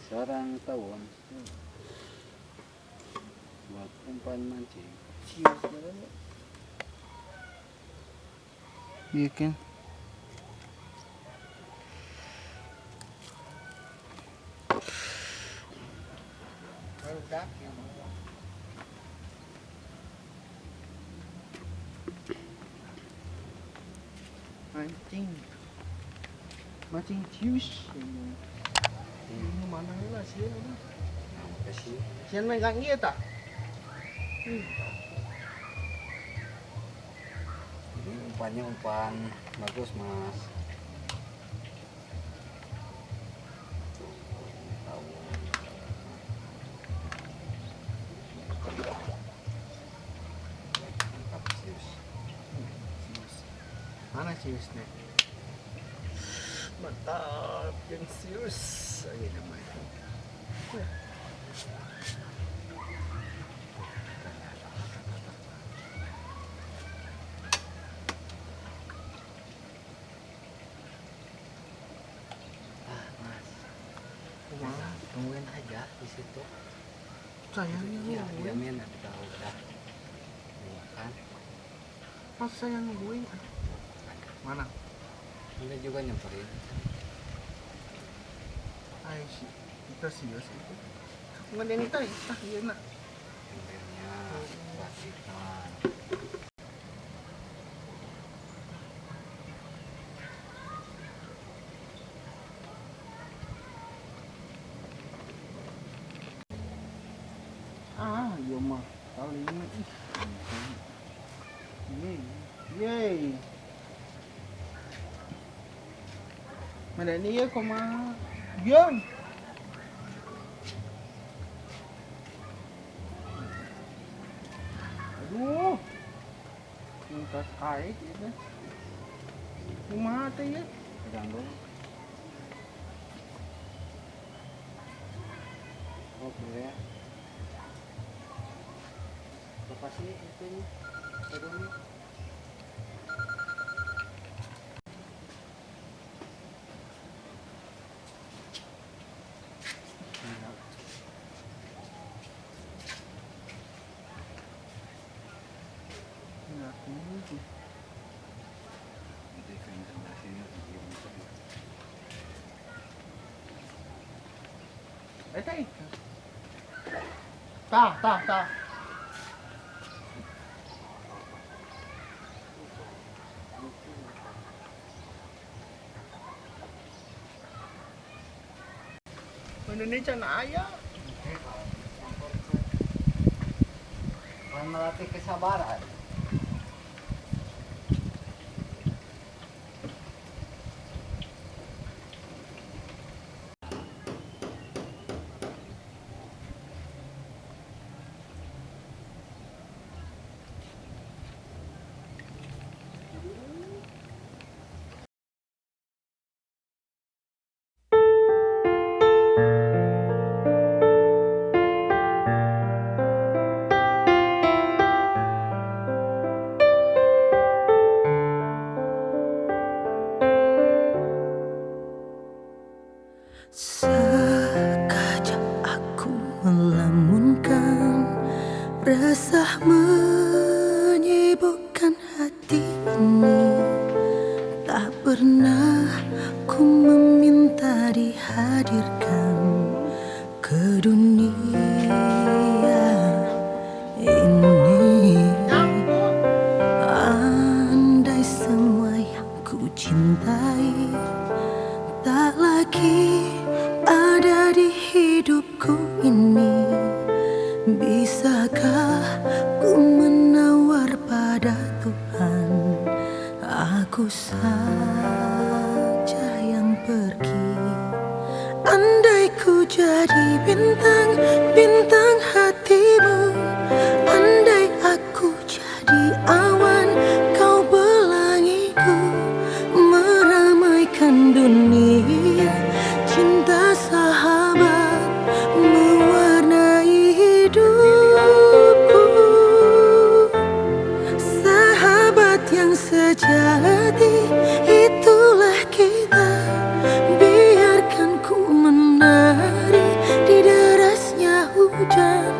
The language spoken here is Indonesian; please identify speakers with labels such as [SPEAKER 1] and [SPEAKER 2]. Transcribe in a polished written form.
[SPEAKER 1] seorang tawon buat umpan mancing.
[SPEAKER 2] Iya kan? Mancing cius. Ini mana lah sih?
[SPEAKER 1] Kasih.
[SPEAKER 2] Sian megang iya tak?
[SPEAKER 1] Ini umpannya umpan bagus mas.
[SPEAKER 2] Mana ciusnya? Mantap, yang cius. Ini namanya.
[SPEAKER 1] Tungguin aja di situ.
[SPEAKER 2] Sayangnya
[SPEAKER 1] Ya,
[SPEAKER 2] nungguin.
[SPEAKER 1] diamin nanti kalau udah kan.
[SPEAKER 2] Pas saya nungguin. Mana?
[SPEAKER 1] Nanti juga nyamperin.
[SPEAKER 2] Ay, kita serius itu. Nggak ada yang tahu, iya nak.
[SPEAKER 1] Embernya pastikan.
[SPEAKER 2] Iya mah kali ini. Yeay. Mana ini ya koma? Diam. Aduh. Minta kait itu. Kumaha teh ya?
[SPEAKER 1] Pegang dulu. Oke ya. Lepasin itunya. Pedangnya.
[SPEAKER 2] Tah. Indonesia na ayah.
[SPEAKER 1] Melatih kesabaran.
[SPEAKER 3] Sekejap aku melamunkan, resah menyibukkan hati ini. Tak pernah ku meminta dihadirkan ke dunia ini. Andai semua yang ku cintai tak lagi ada di hidupku ini, bisakah ku menawar pada Tuhan, aku saja yang pergi. Andai ku jadi bintang, bintang hatimu, andai aku jadi awan, kau pelangiku, meramaikan dunia. Cinta sahabat mewarnai hidupku, sahabat yang sejati, itulah kita. Biarkan ku menari hujan.